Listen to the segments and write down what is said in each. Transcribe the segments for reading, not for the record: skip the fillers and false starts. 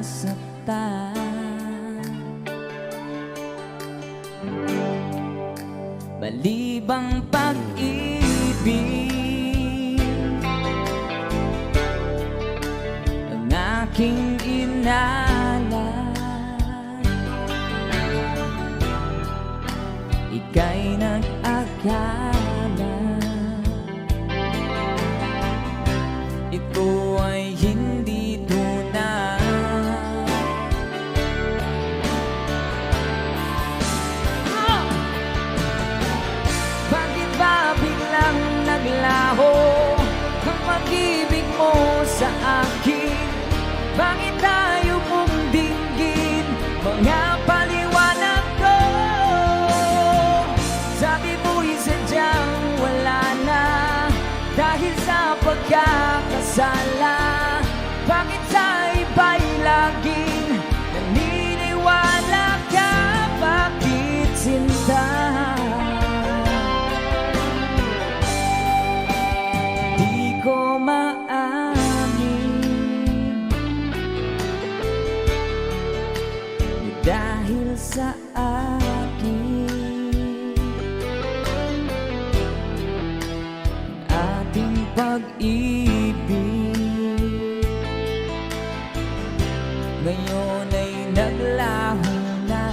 nasaktan. Balibang pag-ibig ang aking inalay, ika'y nag-akala ito ay hindi tunay. Bakit ba biglang naglaho ang pag-ibig mo sa akin? Bakit tayo mong dinggin mga paliwanag ko? Sabi mo'y sadyang wala na dahil sa pagkakasala. Bakit sa iba'y laging naniniwala ka? Bakit sinta? Di ko maamin dahil sa akin ating pag-ibig ngayon ay naglaho na.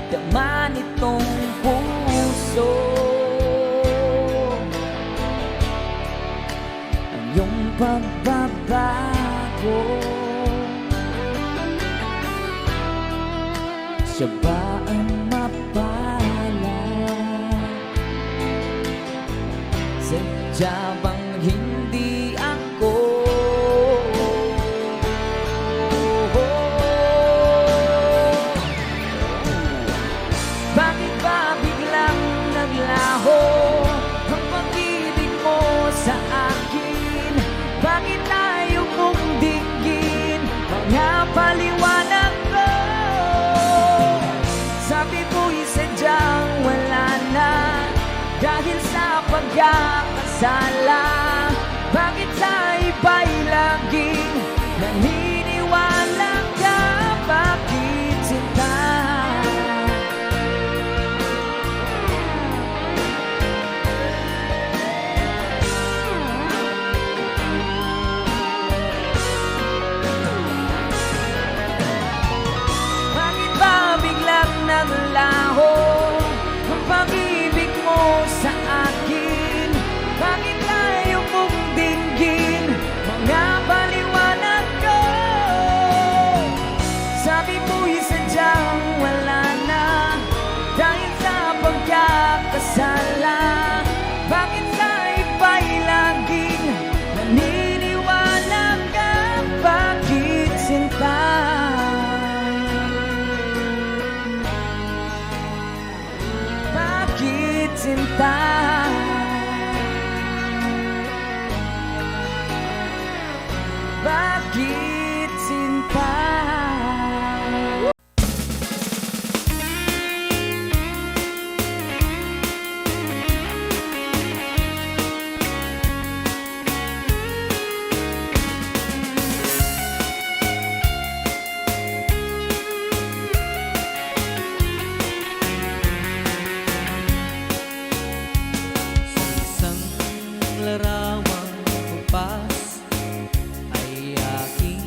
Tama nitong puso ang iyong pagbabago. Siya ba ang mapalad? Sadya bang hindi ako? Bakit ba biglang naglaho ang pag-ibig mo sa akin? Bakit tayo mong dinggin mga paliwanag ko? Sabi mo'y sadyang wala na dahil sa pagkakasala. Bakit sa iba'y laging naniniwala ka? Bakit sinta? Bakit ba biglang naglaho ang pag-ibig mo sa akin? Bakit tayo mong dinggin mga paliwanag ko? Sabi mo'y sadyang wala na dahil sa pagkakasala. Bakit sa iba'y laging naniniwala ka? Bakit sinta? Bakit sinta? Bakit sinta? Isang larawang bukas ay aking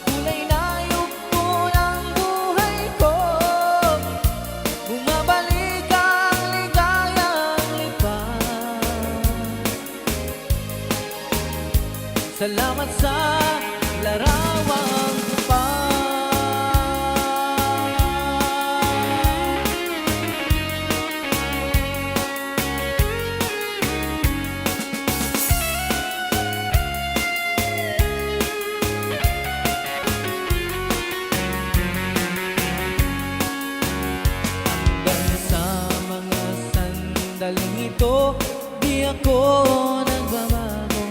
Makulay na yugto ng buhay ko, bumabalik ang ligayang lipas. Salamat sa larawang pa. Sandaling ito, di ako nagbabago.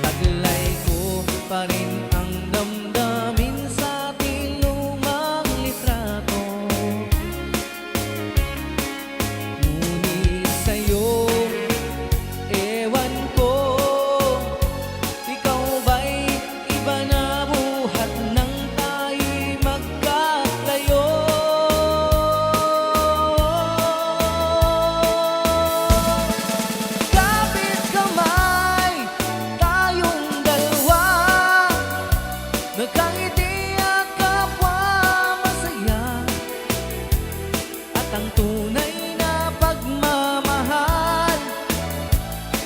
Taglay ko pa rin ang damdamin sa ating lumang litrato. Ngunit sa'yo, ewan ko, ikaw ba'y iba na buhat nang tayo'y magkalayo? Nagkangiti at kapwa masaya, at ang tunay na pagmamahal,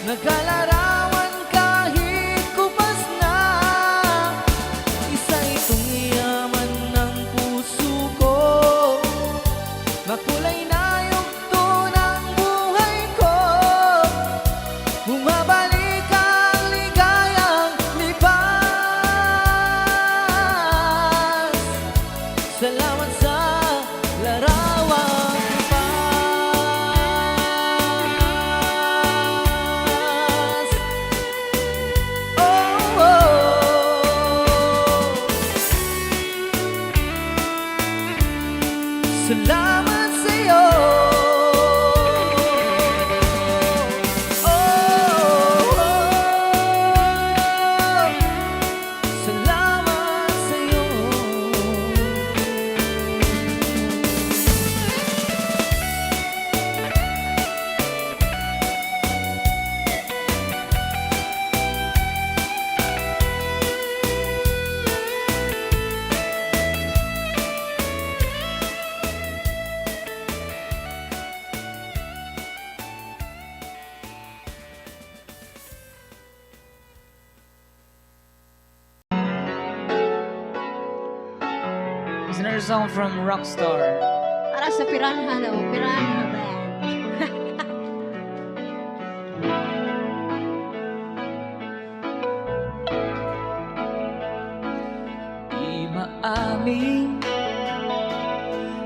nagkalarawan kahit kupas na. Isa itong yaman ng puso ko, makulay na yugto ng buhay ko, bumabalik ang ligayang lipas. Salamat sa larawang lipas. Oh, oh. Salamat sa'yo. Oh, oh. Salamat sa'yo. It's another song from Rockstar. Para sa Piranha daw, Piranha Band. Di maamin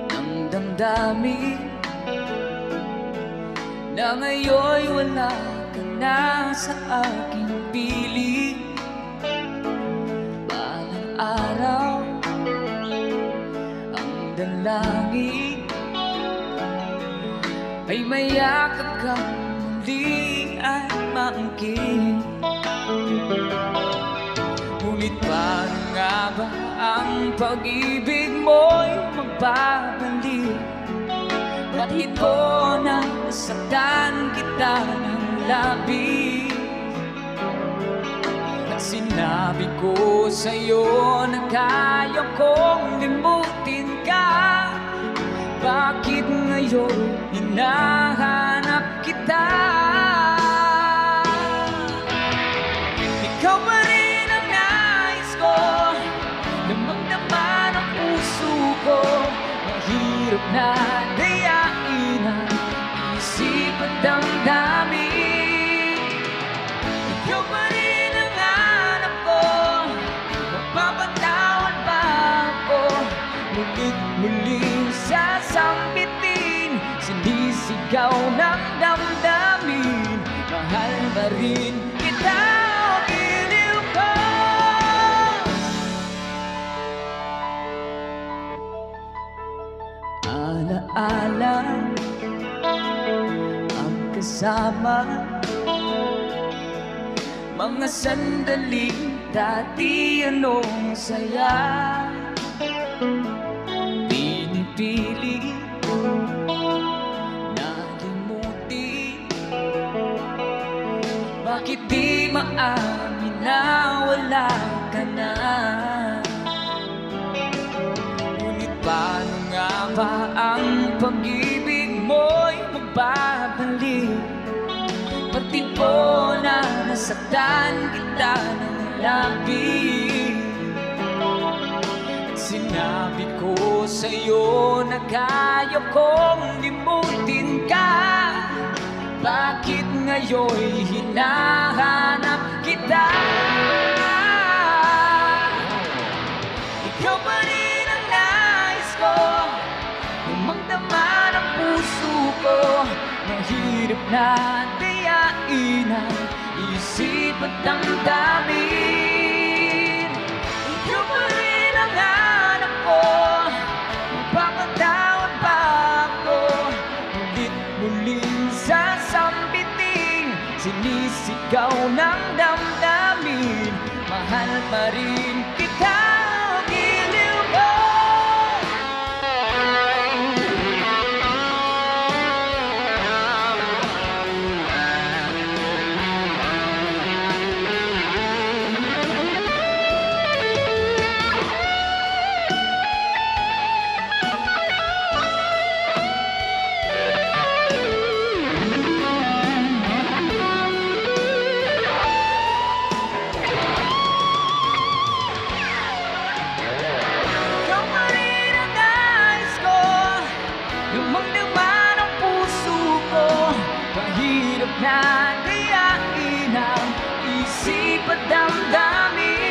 ang damdamin na ngayon'y wala ka na sa aking piling. Balang araw ang dalangin ay mayakap ka muli at maangkin. Ngunit paano nga ba ang pag-ibig mo'y magbabalik? Bakit ko nasaktan kita ng labis? At sinabi ko sa'yo na kaya kong limutin ka. Bakit ngayon hinahanap kita? Ikaw pa rin ang nais ko, damang-dama ng puso ko. Mahirap na dayain ang isip at damdamin. Ikaw pa rin ang hanap ko, mapapatawad ba ako? Ngunit muling sasambitin, sinisigaw ng damdamin. Mahal ba rin kita o giliw ko? Alaala ang kasama, mga sandaling dati anong saya. Pinipili nalimutin, bakit di maamin na wala ka na. Ngunit paano nga ba ang pag-ibig mo'y magbabalik? Pati po na nasaktan kita ng labis. At sinabi ko sa'yo na kaya kong limutin ka. Bakit ngayon'y hinahanap kita? Ikaw pa rin ang nais ko, lumagdama ng puso ko. Mahirap na dayain ang isip at damdamin. Ikaw pa rin ang hanap ko, magpapatawad ba ako? Ulit muling sasambiting, sinisigaw ng damdamin. Mahal pa rin kita, giliw ko. Ikaw pa rin ang nais ko, lumagdama ng puso ko. Mahirap na dayain ang isip at damdamin.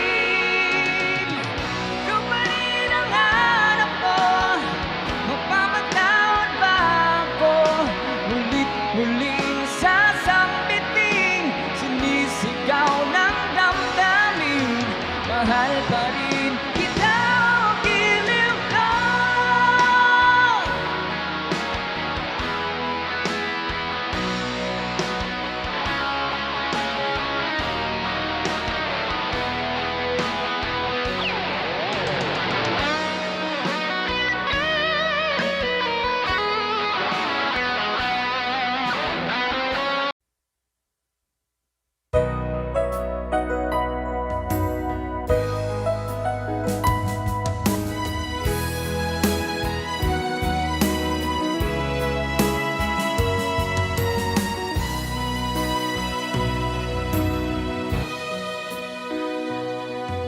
Ikaw pa rin ang hanap ko, magpapatawad ba ako? Mulit muling sasambiting, sinisigaw ng damdamin. Mahal pa rin kita, giliw ko.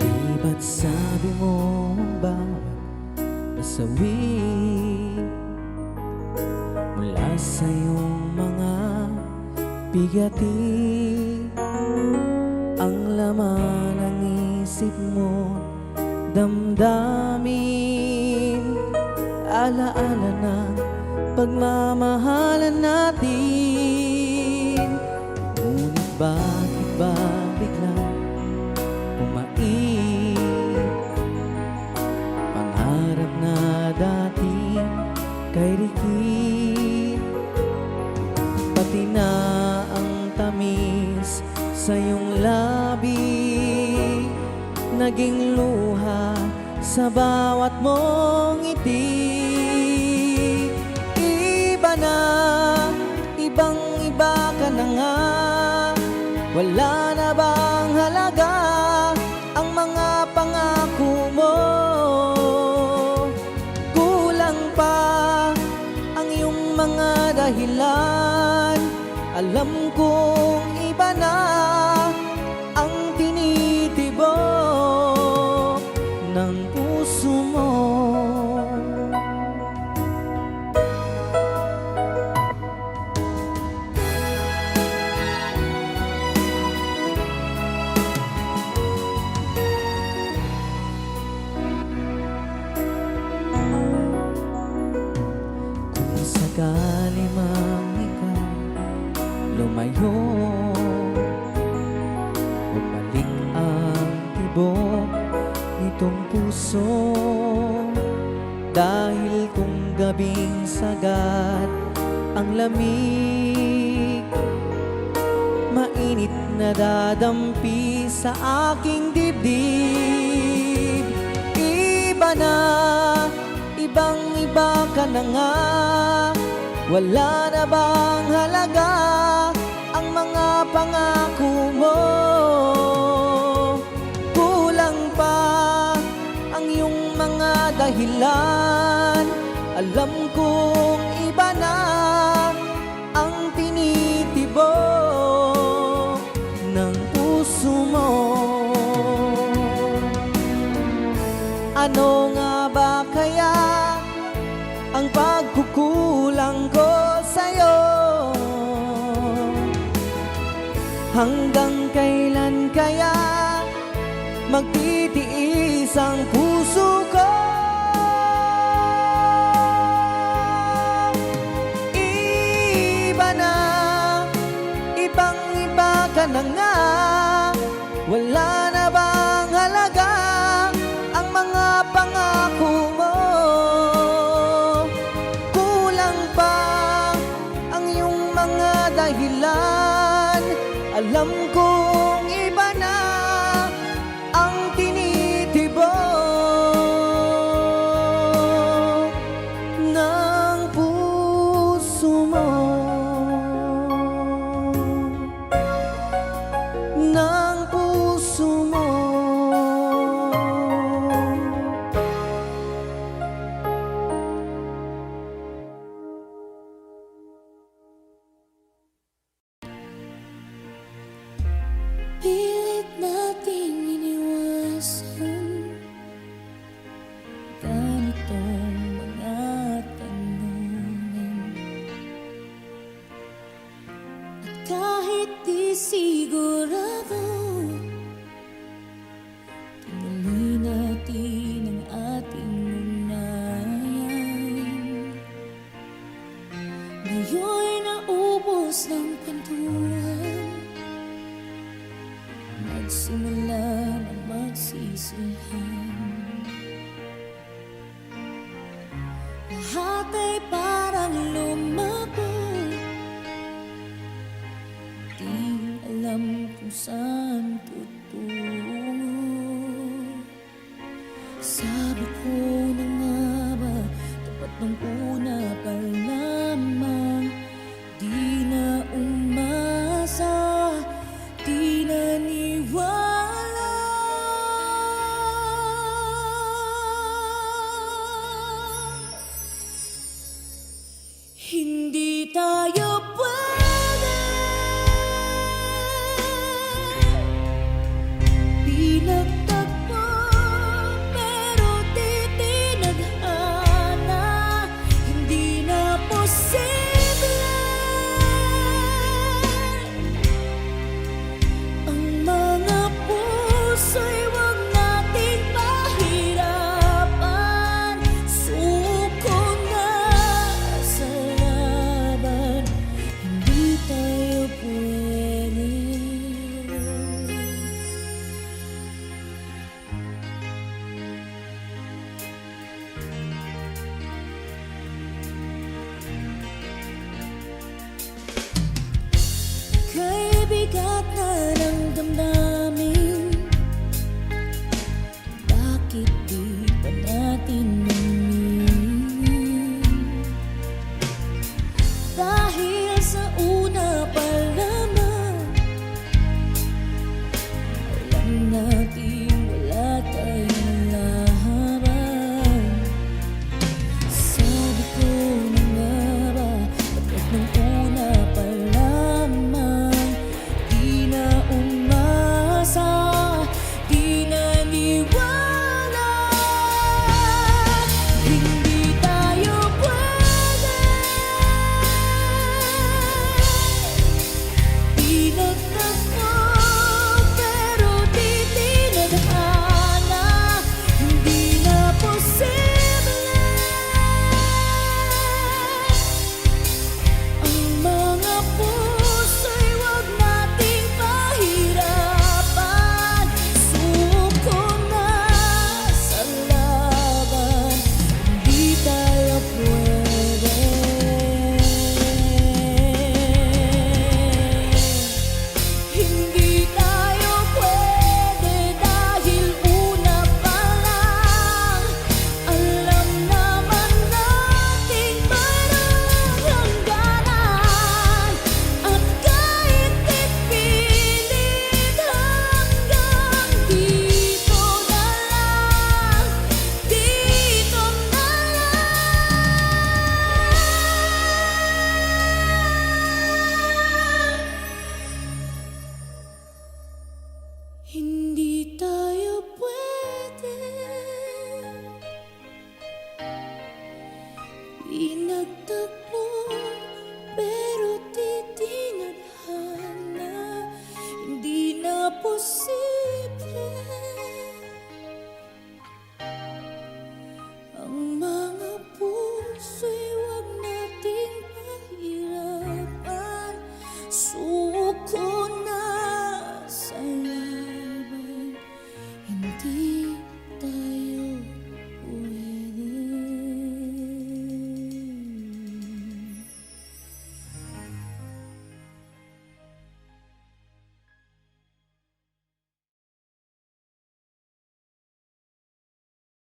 Di ba't sabi mo ang bawat nasawi mula sa iyong mga bigati, ang laman ng isip mo, damdamin, alaala na pagmamahalan natin. Ngunit bakit ba biglang umaib? Pangarap na dati kay Ricky, pati na ang tamis sa iyong labi, naging luha sa bawat mong ngiti. Iba na, ibang-iba ka na nga, wala na bang halaga ang mga pangako mo? Kulang pa ang iyong mga dahilan, alam kong iba na ang tinitibok ng puso mo. Kung sakali mang ikaw lumayo, bumalik ang tibok nitong puso. Dahil kung gabing sagad ang lamig, mainit na dadampi sa aking dibdib. Iba na, ibang-iba ka na nga, wala na bang halaga ang mga pangako mo? dahilan. Alam kong iba na ang tinitibok ng puso mo. Ano nga ba kaya ang pagkukulang ko sa'yo? Hanggang kailan kaya magtitiis ang puso ko? Iba na, ibang-iba ka na nga. Wala na bang halaga ang mga pangako mo? Kulang pa ang iyong mga dahilan. Alam kong iba na ang tinitibok ng puso mo. Ng puso mo. Pilit nating iniwasan ganitong mga tanungin. At kahit di sigurado, tinuloy natin ang ating ugnayan. Ngayon'y naubos ng kwentuhan, nagsimula na magsisihan. Lahat ay parang lumago, di alam kung saan tutungo. Sabi ko na nga ba, tapat ng una pa lamang, di na umasa, di naniwala. Hindi tayo pwede pinagtagpo, pero di tinadhana.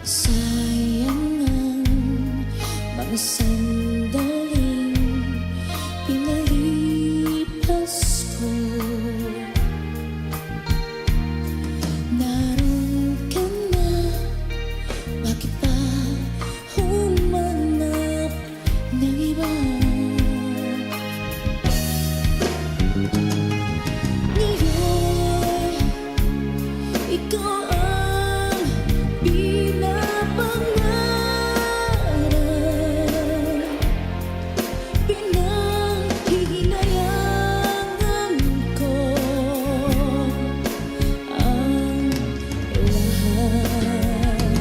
Sayang ang mga sandaling pinalipas ko. Naroon ka na, bakit pa humanap ng iba? Ngayon, ikaw ang pinapangarap, pinanghihinayangan ko ang lahat.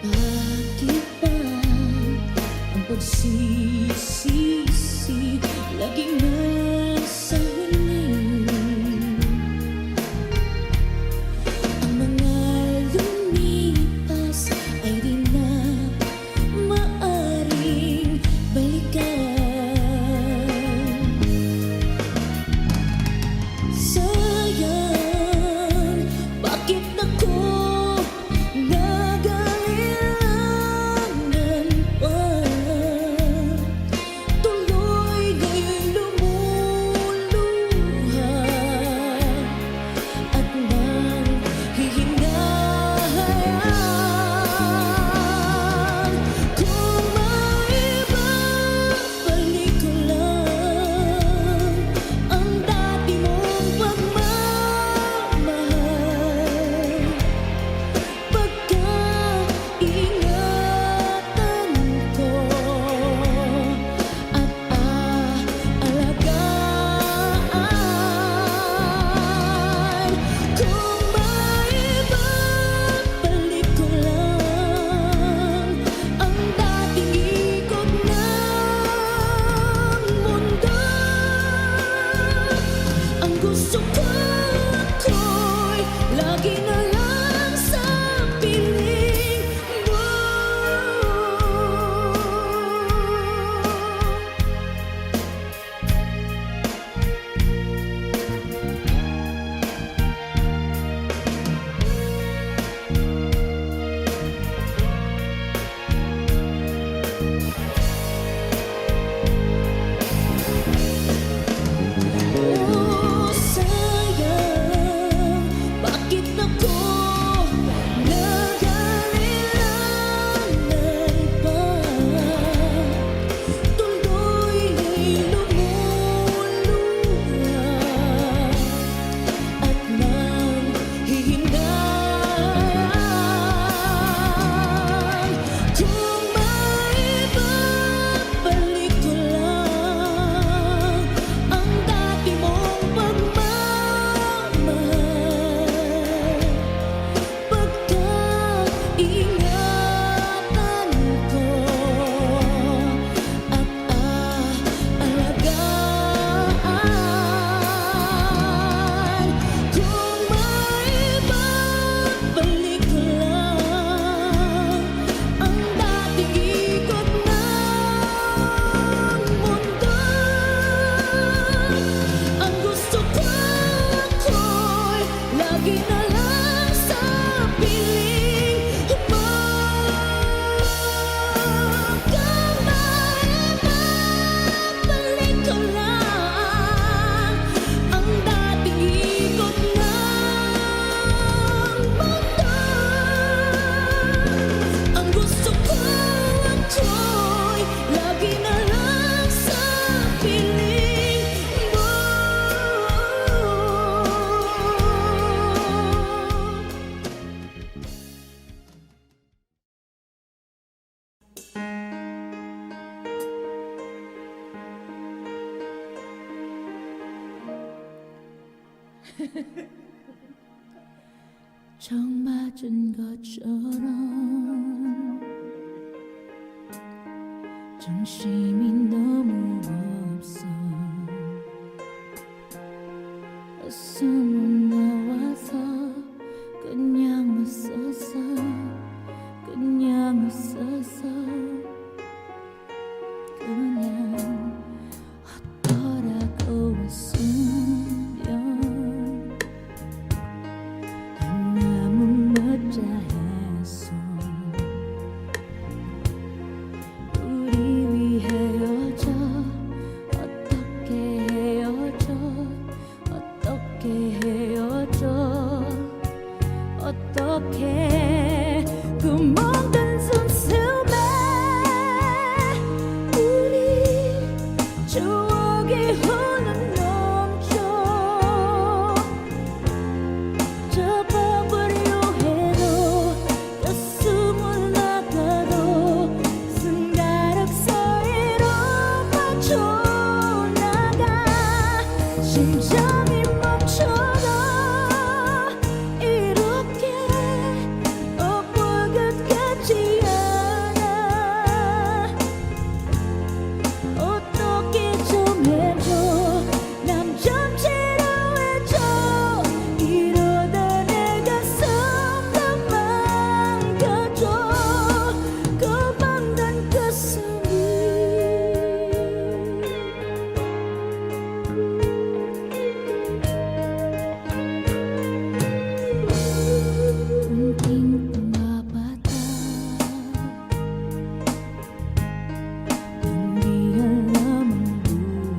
Bakit ba ang pagsisisi laging nasa huli? Ang mga lumipas ay di na maaring balikan. Sayang, bakit ako nag-alilangan pa? Tuloy ngayon'y lumuluha at nanghihingahan. Kung maibabalik ko lang ang dati mong pagmamahal, pagkaingatan ko at aalagaan. Kung maibabalik ko lang ang dating ikot ng mundo, ang gusto ko'y lagi na lang sa piling mo. Oh, sayang, bakit ako nag-alilangan pa? Tuloy lumuluha at nanghihingahan. Kung maibabalik ko lang ang dati mong pagmamahal, pagkaingatan ko at aalagaan. Kung maibabalik ko lang ang dating ikot ng mundo, ang gusto ko'y lagi na lang sa piling mo. Kung maibabalik ko lang ang dating ikot ng mundo, ang gusto ko'y lagi na lang sa piling mo. 처음 맞은 것처럼 정신이 너무 없어. 어서 못 나와서 그냥 웃어서 그냥 웃어서 그냥 어떠라고 웃으면 헤어져 어떻게 그 먼 숨숨에 우리 추억이 흘러넘쳐 접어버려 해도 가슴을 나가도 손가락 사이로 빠져나가 심장이 멈춰도 이렇게 엎어것 같지 않아 어떻게 좀 해줘 남 좀 치료해줘 이러다 내 가슴 다 망가져 고만단 가슴이 빙빙 바다 hindi alam ang buhay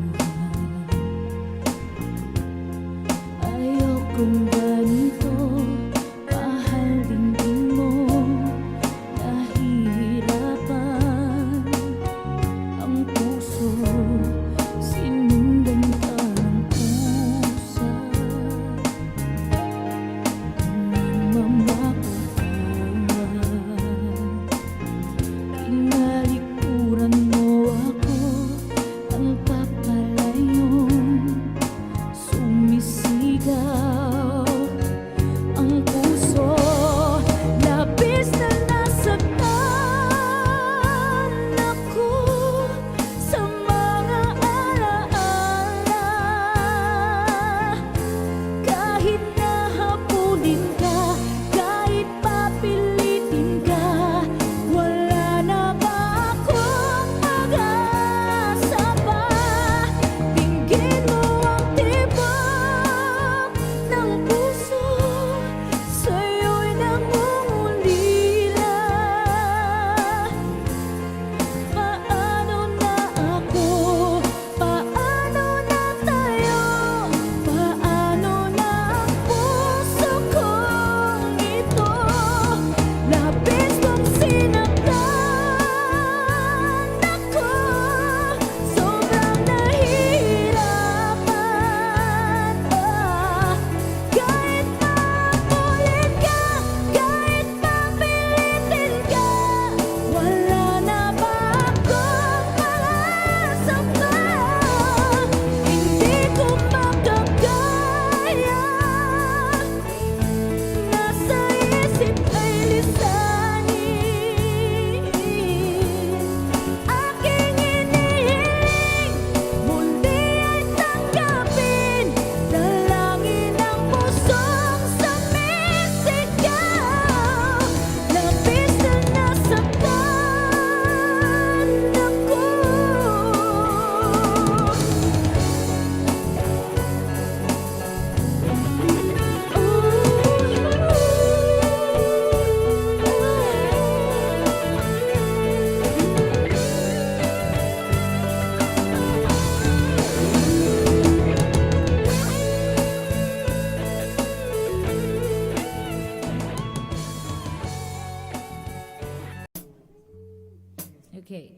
ayokong ganito mahal din mo nahihirapan ang puso sinundan ka ng pusa Tinalikuran mo ako ang papalayong sumisigaw ang puso labis na nasaktan ako sa mga alaala kahit nahabulin ka kahit papilitin ka wala na ba akong pag-asa pa dinggin mo ang tibok ng puso sa'yo'y nangungulila paano na ako paano na tayo paano na ang puso kong ito labis kong sinaktan ako sobrang nahihirapan kahit mapulit ka kahit papilitin ka wala na ba akong pag-asa pa hindi ko makakaya nasa isip ay lisanin aking hinihiling muli ay tanggapin dalangin ang pusong sumisigaw labis na nasaktan ako Okay.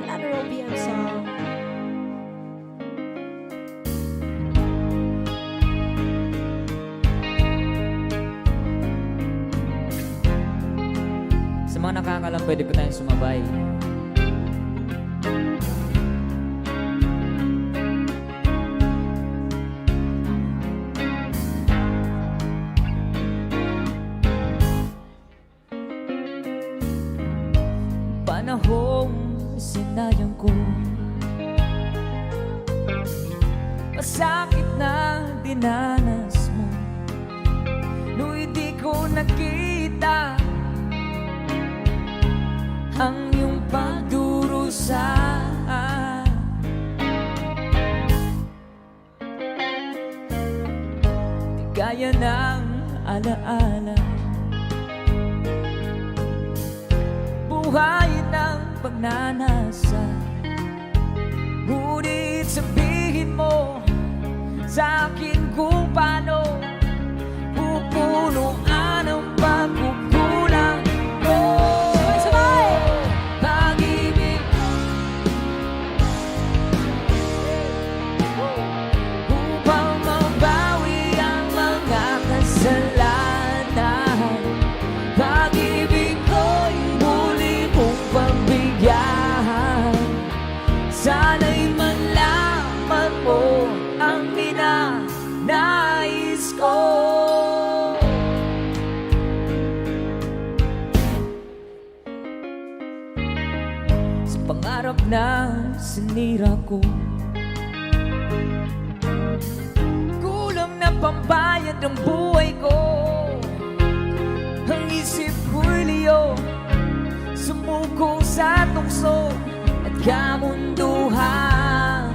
Another OPM song. Sa mga nakakalam, pwede po tayong sumabay. Panahong sinayang ko masakit na dinanas mo nung hindi ko nakita ang iyong pagdurusa. Di gaya ng alaala, buhay ng pagnanasa. Ngunit sabihin mo sa akin kung paano pupunuan ang pagkukulang ko. Sabay! Pag-ibig upang mabawi ang mga kasalanan. Pag-ibig ko'y muli mong pagbigyan. Sana'y malaman mo ang ninanais ko. Sa pangarap na sinira ko, kulang na pambayad ng buhay ko. Ang isip ko'y liyo, sumuko sa tukso at kamunduhan.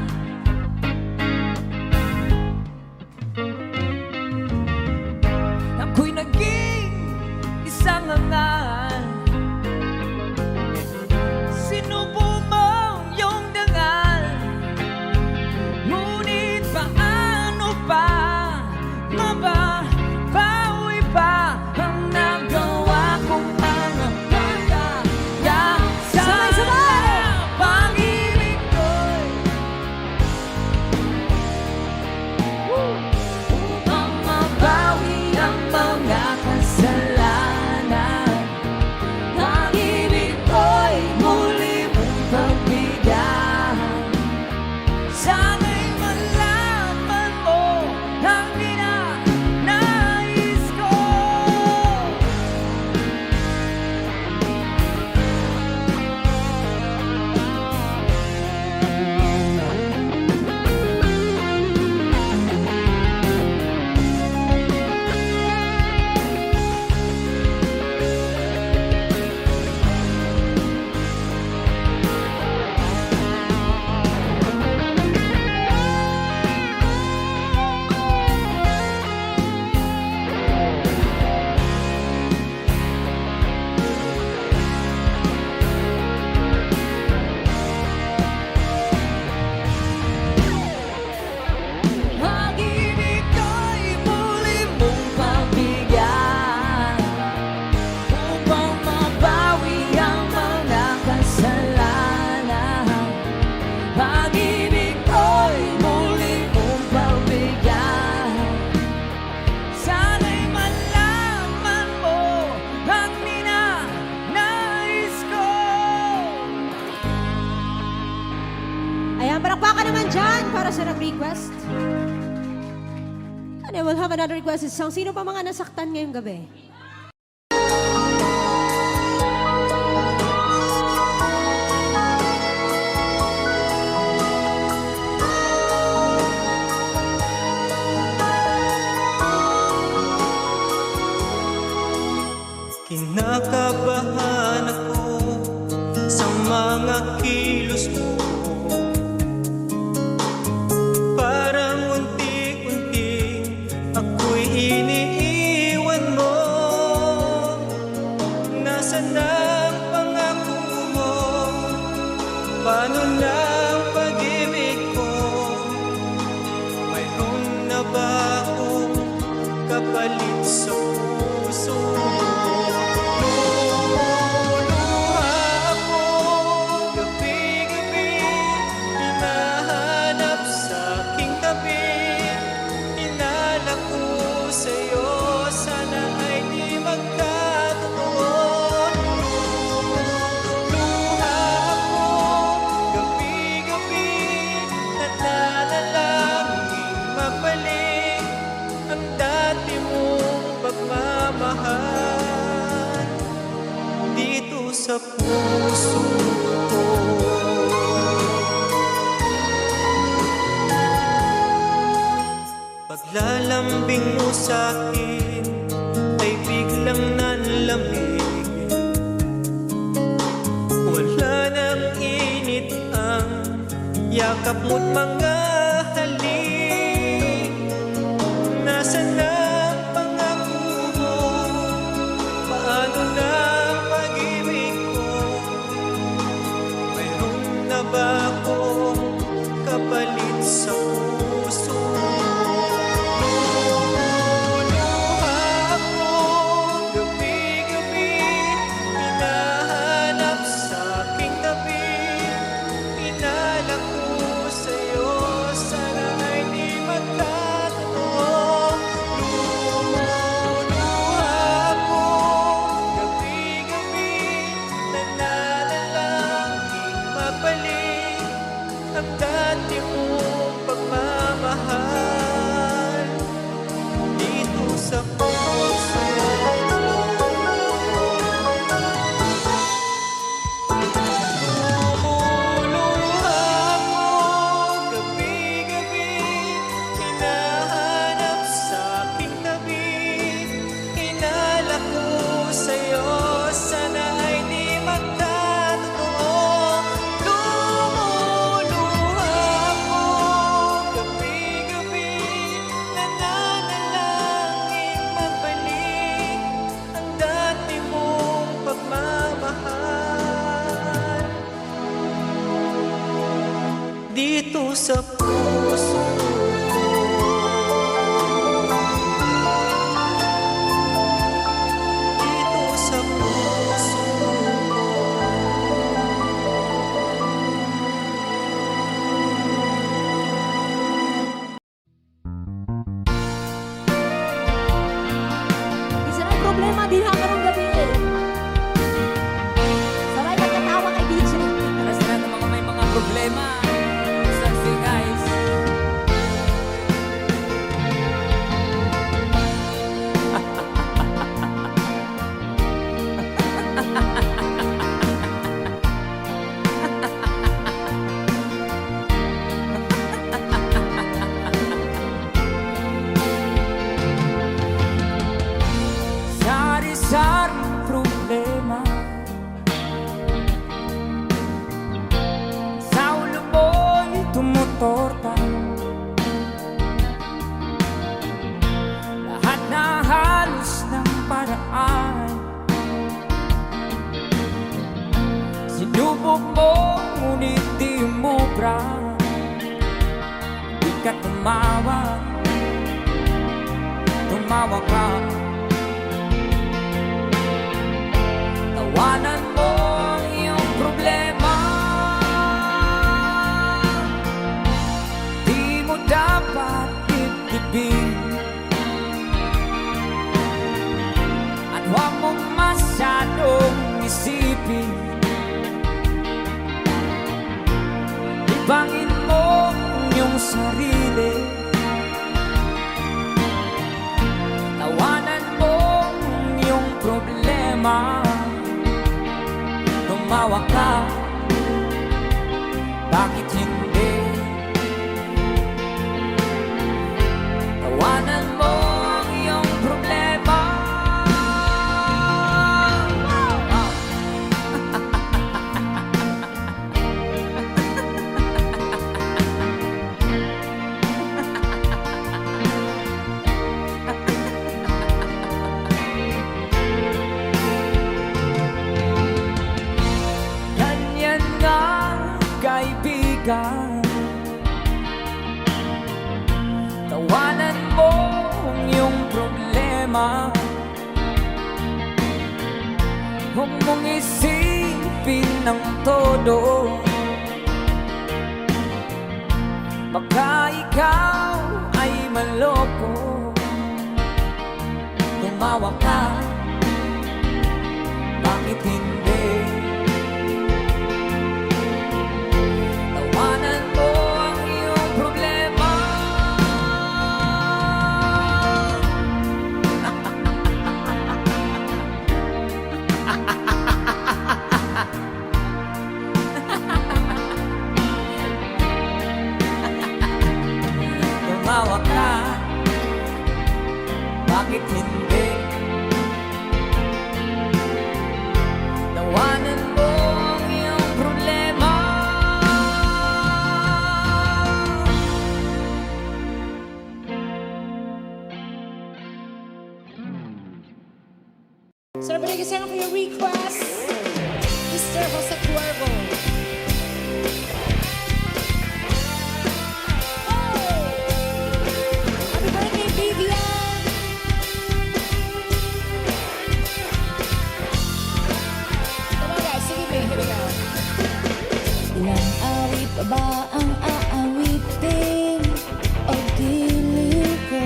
Ako'y naging isang angal. Sinubo mo yung dangal, ngunit paano pa mababawi pa ang nagawa kong mga pagkakaya. Sabay! Pag-ibig ko'y upang mabawi ang mga kasalanan. Pag-ibig ko'y muli mong pagbigyan. Sana'y malaman mo ang ninanais ko. Pag-ibig ko'y muli mong pagbigyan upang mabawi ang mga kasalanan. Pag-ibig ko'y muli mong pagbigyan. Sana'y malaman mo ang ninanais ko. Ayan, palakpakan naman dyan para sa nag-request. And I will have another requested song. Sino pa mga nasaktan ngayong gabi? Kinakabahan ako sa mga kilos mo. Parang unti-unti ako'y iniiwan mo. Nasaan ang pangako mo? Paano na ang pag-ibig ko? Mayroon na ba akong kapalit sa puso mo? Sa puso ko, paglalambing mo sa'kin ay biglang nanlamig. yakap mo't mga halik. Nasaan na ang pangako mo? Paano na ang pag-ibig ko? Mayroon na ba akong kapalit sa puso mo? Lumuluha ako gabi-gabi, hinahanap sa aking tabi. Hinala ko sa'yo, sana ay di magkatotoo. Lumuluha ako gabi-gabi, nananalangin mabalik ang dati mong pagmamahal dito sa puso. Lumuluha ako gabi-gabi, hinahanap sa aking tabi. Hinala ko sa'yo, sana ay di magkatotoo. Lumuluha ako gabi-gabi, nananalangin mabalik ang dati mong pagmamahal dito sa puso ko. Dito sa puso ko. Isa na yung problema, di na karong gabi. Sabay nagkatawa kay DJ. Para sa lahat ng mga may mga problema, saksi guys. Sari-saring problema sa ulo mo'y tumutorta. Lahat na halos ng paraan sinubok mo, ngunit di umubra. Di ka tumawa, tumawa ka. Tawanan mo ang iyong problema. Di mo dapat itibig, at huwag mong masyadong isipin. Ibangin mo ang iyong sarili. Tawanan mo ang iyong problema. Tumawa ka, bakit hindi? Tawanan mo ang iyong problema. Ganyan nga, kaibigan. Tawanan mo ang iyong problema. Huwag mong isipin ng todo, baka ikaw ay maloko. Tumawa ka, bakit hindi? Tawanan mo ang iyong problema. Tumawa ka, bakit hindi? pa ba ang aawitin o giliw ko?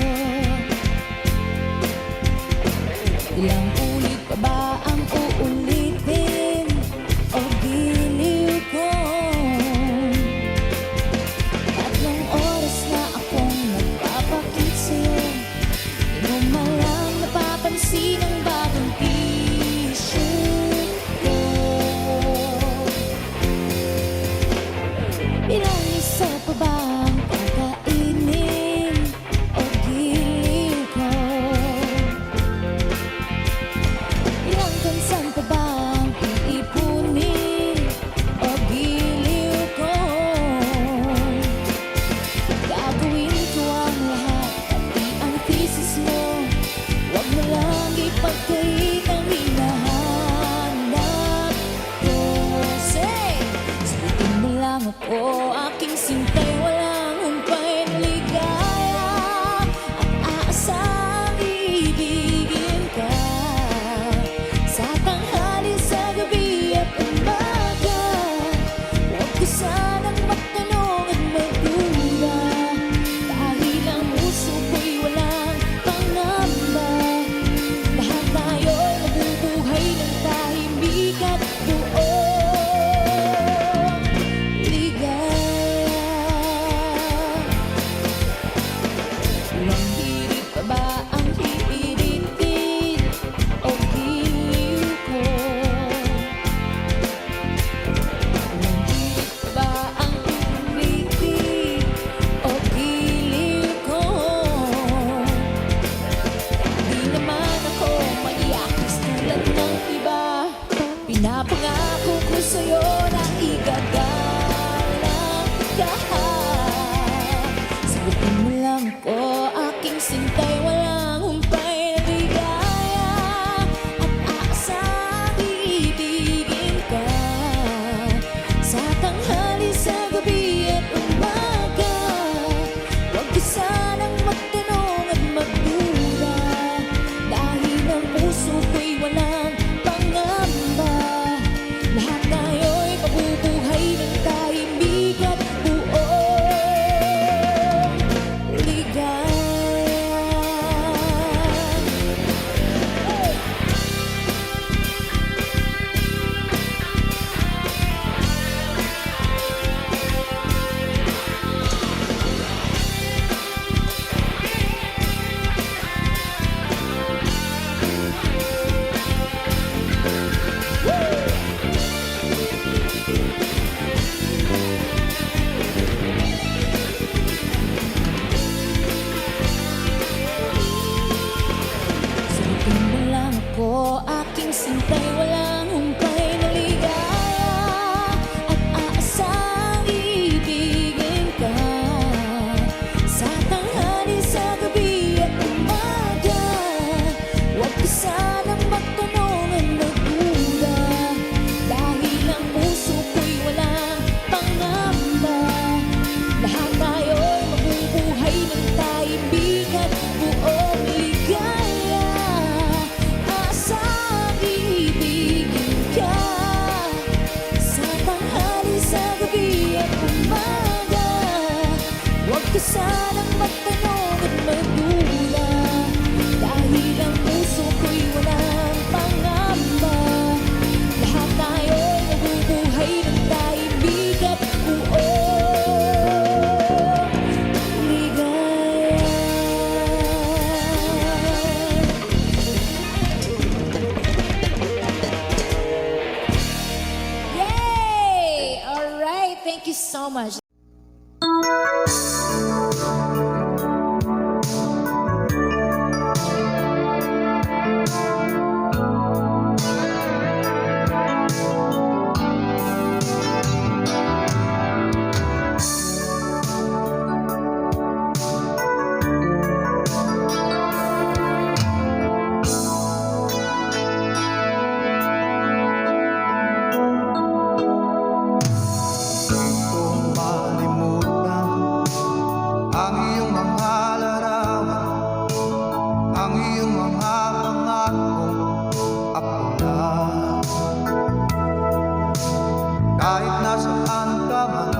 Ilang ulit pa ba ang uulitin o giliw ko? Tatlong oras na akong nagpapakit sa'yo, di mo malang napapansin ang bagong t-shirt ko. Ilang isa pa ba ang kakainin o giliw ko? Ilang kansan pa ba ang iipunin o giliw ko? Gagawin ko ang lahat, pati ang thesis mo. Huwag mo lang ipagkait ang hinahanap ko. Say, sagutin mo lang ako, aking sintay, walang humpay na ligaya. At aasang ibigin ka sa tanghali, sa gabi at umaga. Huwag ko sanang magtanong at magduda, dahil ang puso ko'y walang pangamba. Lahat tayo'y mabubuhay ng tahimik at buong ligaya. Ilang hirit pa ba ang hihiritin o giliw ko? Ilang hirit pa ba ang uulitin o giliw ko? Di naman ako maiakis tulad ng iba. Pinapangako ko sa'yo na igagalang ka. Sagutin mo lang ako, aking sintay, walang humpay na ligaya. At aasang ibigin ka sa tanghali, sa gabi at umaga. Huwag ka sanang magtanong at magduda, dahil ang puso ko'y walang pangamba. Lahat tayo'y mabubuhay ng tahimik at buong ligaya. Sagutin mo lang ako, aking sintay, walang humpay na ligaya. At aasang ibigin ka sa tanghali, sa gabi at umaga. Huwag ka sanang magtanong at magduda, dahil ang puso ko'y walang pangamba. Lahat tayo'y mabubuhay ng tahimik at buong ligaya. Asang ibigin ka sa tanghali, sa gabi at umaga. Huwag ka sanang magtanong at magduda, dahil ang puso ko'y walang pangamba. Lahat tayo'y mabubuhay ng tahimik at buong ligaya. Yay! All right, thank you so much. Kung malimutan ang iyong mga larawan, ang iyong mga pangakong ako na. Kahit nasaan ka man,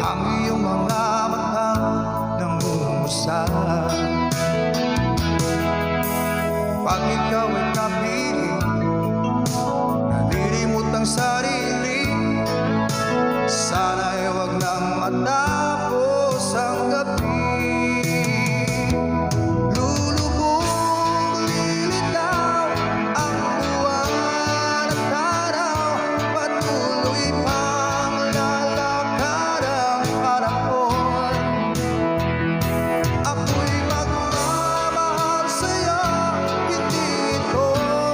ang iyong mga matang nangungusap. Pag ikaw ay kapiling, nalilimot ang sarili. Sana'y wag nang matapos ang gabi. Lulubog, lilitaw ang buwan at araw. Patuloy pang lalakad ang panahon. Ako'y magmamahal sa'yo, hindi ito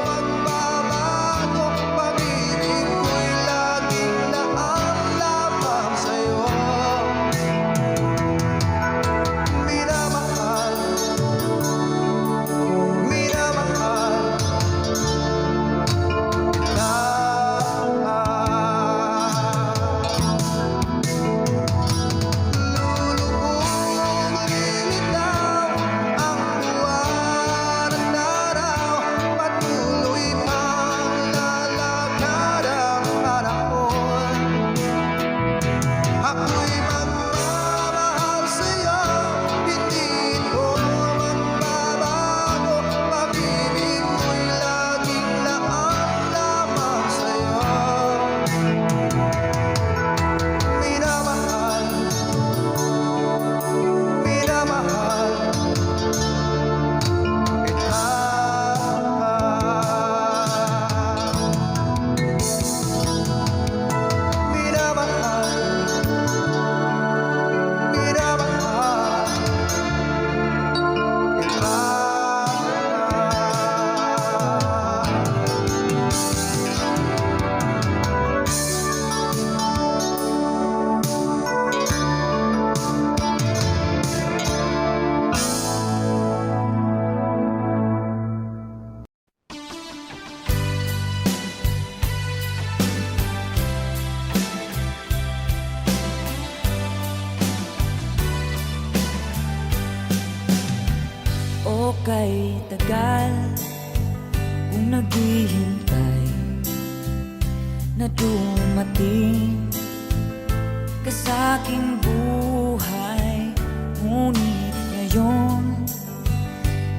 magbabago. Pag-ibig ko'y laging laan lamang sa'yo. Minamahal, minamahal kita. Lulubog, lilitaw ang buwan at araw. Patuloy pang lalakad ang panahon. Ako'y magmamahal sa'yo, hindi ito magbabago. Pag-ibig ko'y laging laan lamang sa'yo. Minamahal, minamahal kita. Minamahal, minamahal kita. O kay tagal kung naghihintay na dumating ka sa'king buhay. Ngunit ngayon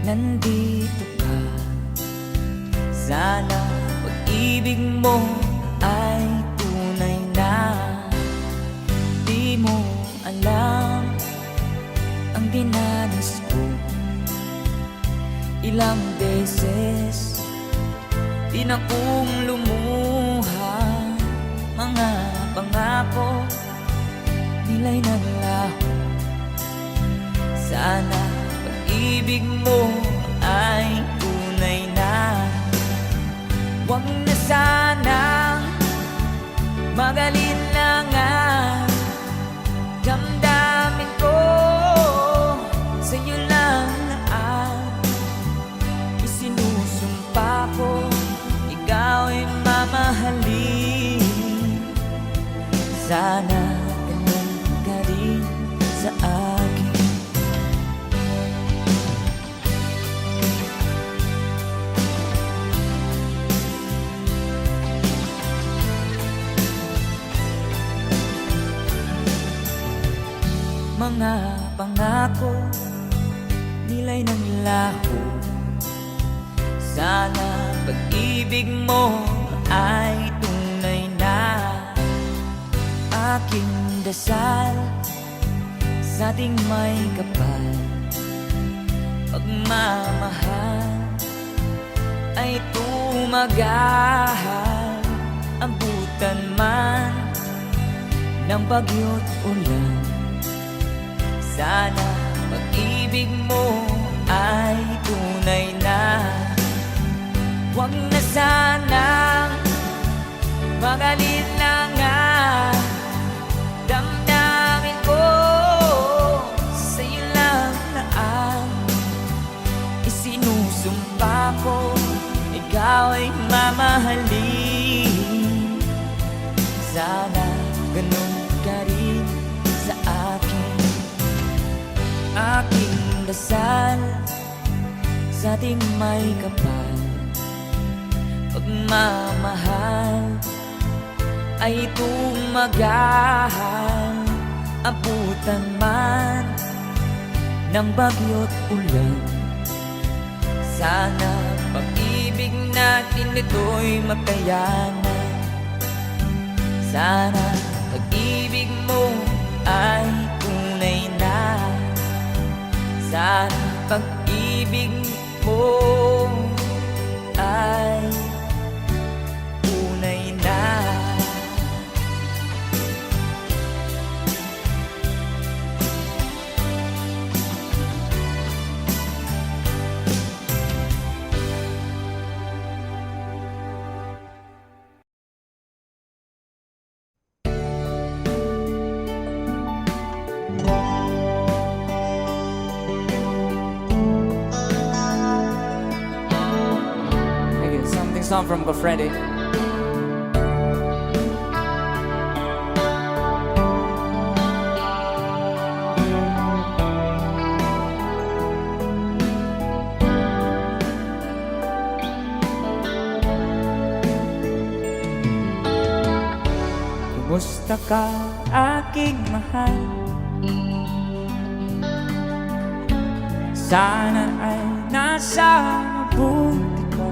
nandito ka. Sana pag-ibig mo ay tunay na. Di mo alam ang dinanas ko. Ilang beses di na kong lumuha. Mga pangako nila'y ng laho. Sana pag-ibig mo ay tunay na. Huwag na sanang magalit na nga. Damdamin ko sa'yo lang na isinusumpa ko, ikaw ay mamahalin. Sana ganun ka rin sa akin. Mga pangako nila'y ng laho. Sana pag-ibig mo ay tunay na. Aking dasal sa ating may kapal, pagmamahal ay tumagahal. Abutan man ng bagyo't ulan, sana pag-ibig mo ay tunay na. Huwag na sanang magalit na nga. Damdamin ko sa'yo lang na isinusumpa ko, ikaw ay mamahalin. Sana ganun ka rin sa akin. Aking dasal sa ating may kapal, pagmamahal ay tumagahal. maabutan man ng bagyo't ulan. Sana pag-ibig natin ito'y makayanan. Sana pag-ibig mo ay tunay na. Sana pag-ibig mo ay tunay na. Maybe something song from Gofredi. Kumusta ka, aking mahal? Sana ay nasa mabuti ka.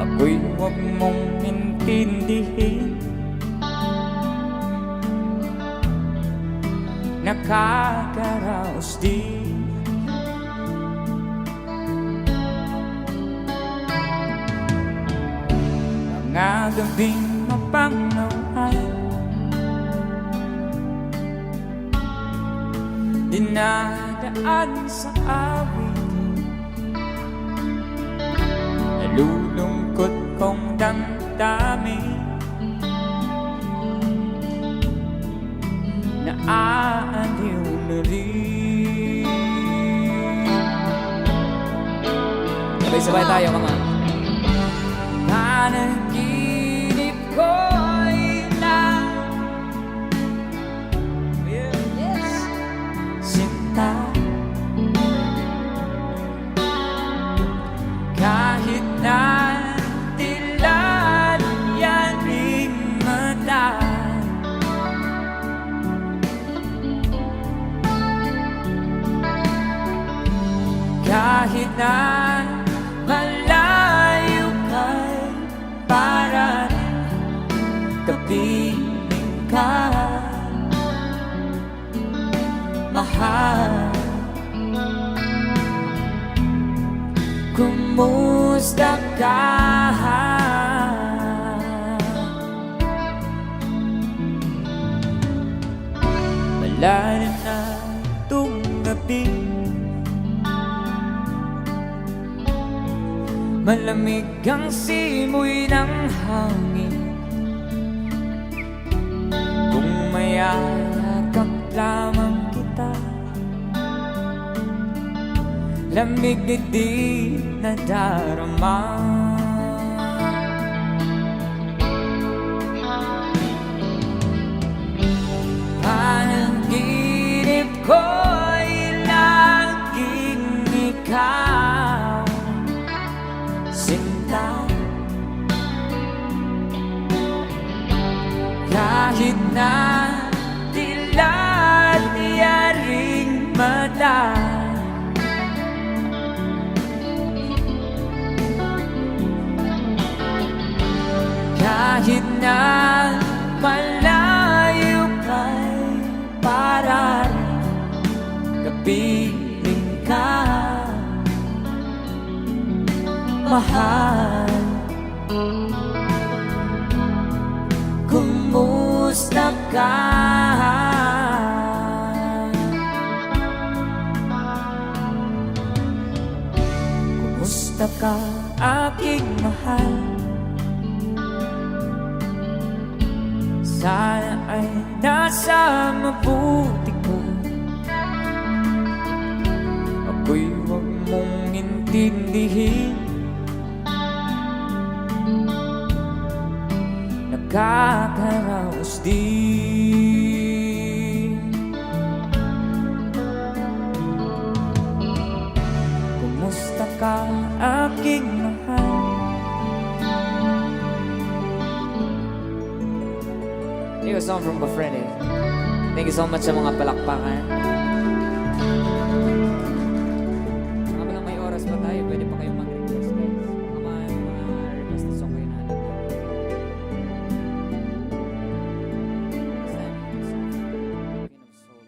Ako'y huwag mong intindihin. Nakakaraos din. Mga gabing mapangnawan, dinadaan sa awitin. Nalulungkot kong damdamin, naaaliw na rin. Sabay-sabay tayo mga. Panaginip ko'y sinta. Kahit na dilan yan ring mata. Kahit na malayo ka'y para kapiling ka, mahal. Kumusta ka? Malalim na itong gabi, malamig ang simoy ng hangin. Kung mayayakap lamang kita, lamig na di nadarama. Panaginip ko'y laging ikaw, sinta. Kahit na dilat yaring mata. Kahit na malayo ka'y para kapiling ka, mahal. Kumusta ka? Kumusta ka, aking mahal? Sana ay nasa mabuti ka. Ako'y huwag mong intindihin. Nakakaraos din. Kumusta ka, aking mahal? Ayos, song from a friend eh. Thank you so much sa mga palakpakan. Habang may oras pa tayo, pwede pa kayong mag-request guys. Mga request na song kayo na alam. Next time, yung song from Queen of Soul.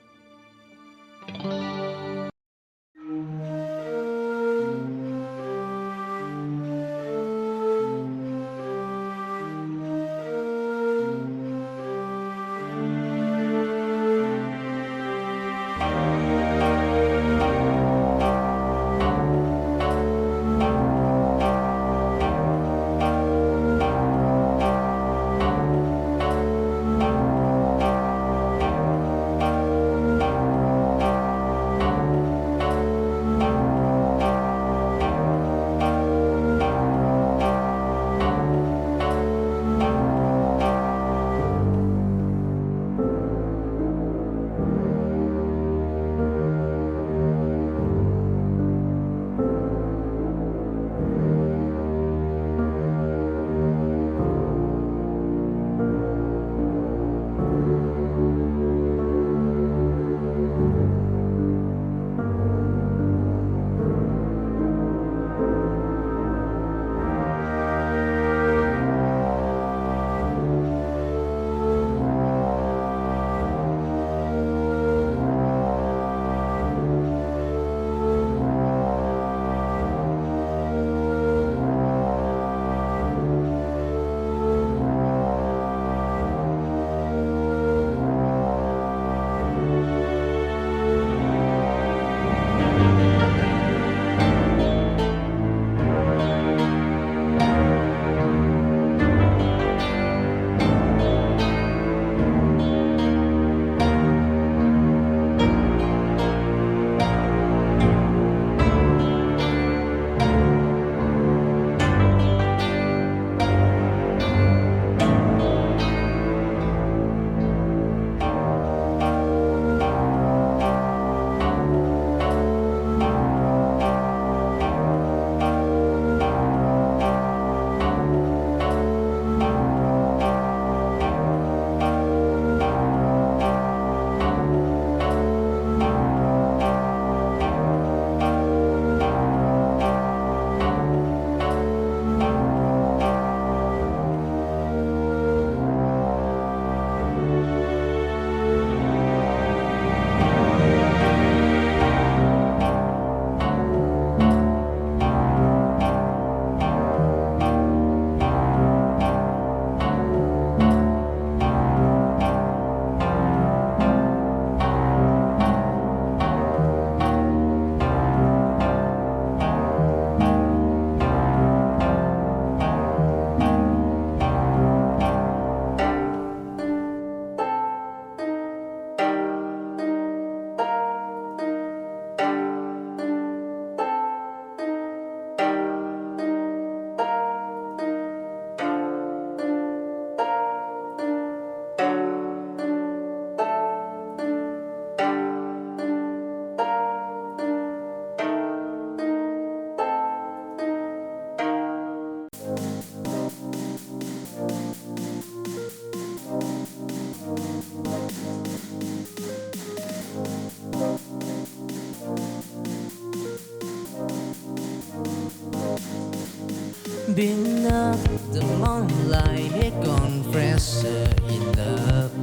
Beneath the moonlight, he confessed in love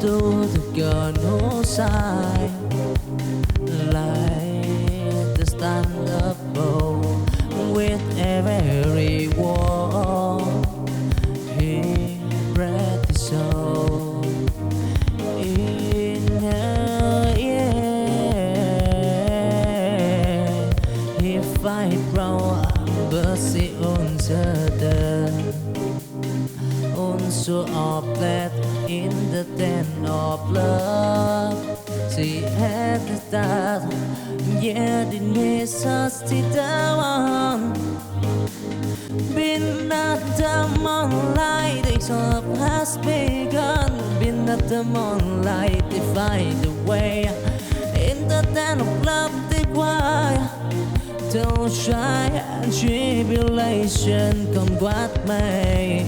to the girl who sighed like the stand above with every word. He breathed his soul in her ear. He fight brown. Besi uncertain, so oplet in the den of love. She had the start, yet it needs us to down. Been at the moonlight, the club has begun. Been at the moonlight, they find a way in the den of love. They wire. Don't try and tribulation come what may.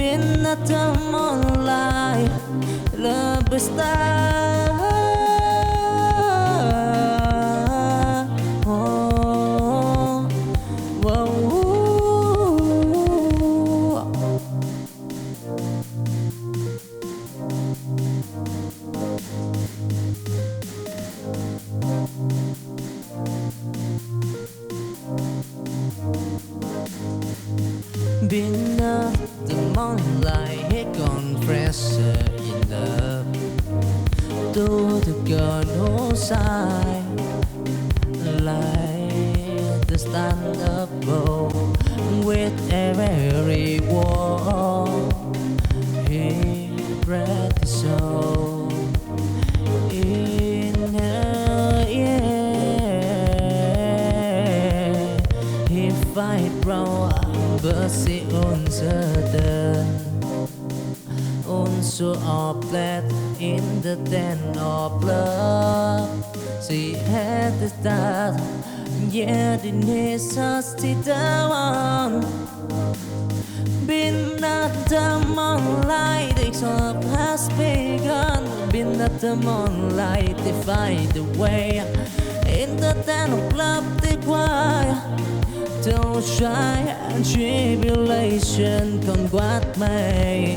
Been at the moonlight, love is star. Oh, whoa. Been up the moonlight, confessor in love. To the girl who side, like the stand up bow with every wall. He bred the soul in her ear. He fight brown. Bớt uncertain, unsure of that in the den of love. She had the start, yet it needs us to down. Been at the moonlight, the club has begun. Been at the moonlight, they find the way. In the den of love, they cry. Don't shy and tribulation come what may.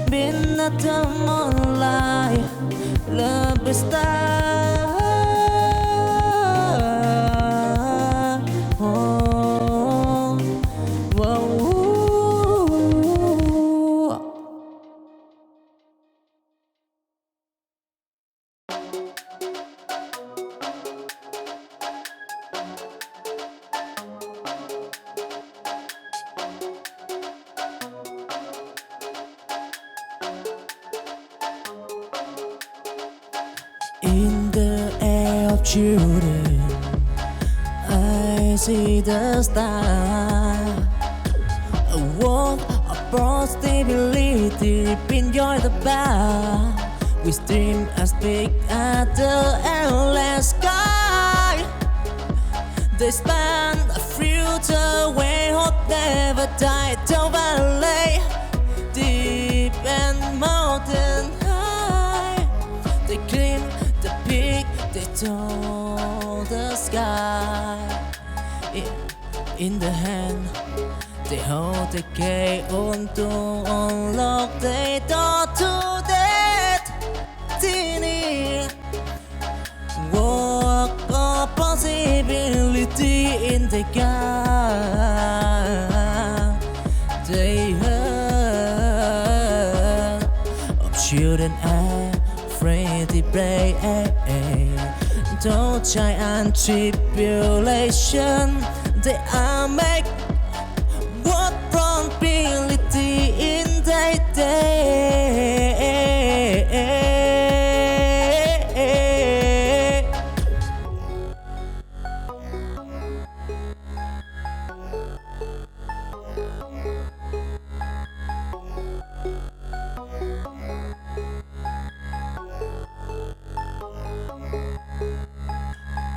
Been at the moonlight, love is star. Oh, whoa. In the air of children, I see the star. A world of possibility, enjoy the bar. We stream as big as the endless sky. They span a future where hope never died. Down valley, deep and mountain high. They climb the peak, they told the sky. In the hand, they hold the key on to unlock the door to destiny. Walk of possibility in the gap. They heard of children afraid to play. Don't giant tribulation. They are make what probability in their day.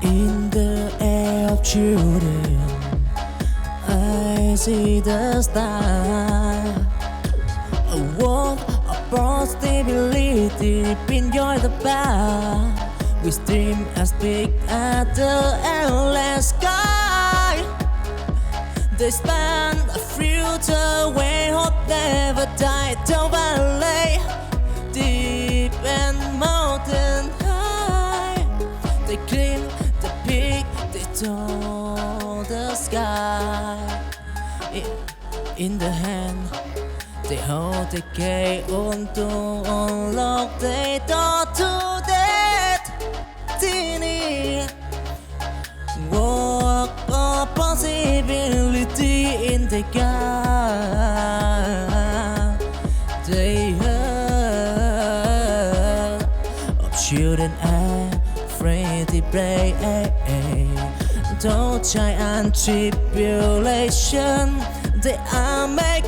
In the air of children, I see the star. A world of possibility, enjoy the bar. We stream as big as the endless sky. They span a future where hope never died. Down valley, deep and mountain high. They climb the peak, they told the sky. In the hand, they hold the key on to unlock the door to destiny. Walk of possibility in the gap. They heard of children afraid to play. Don't giant tribulation. They are make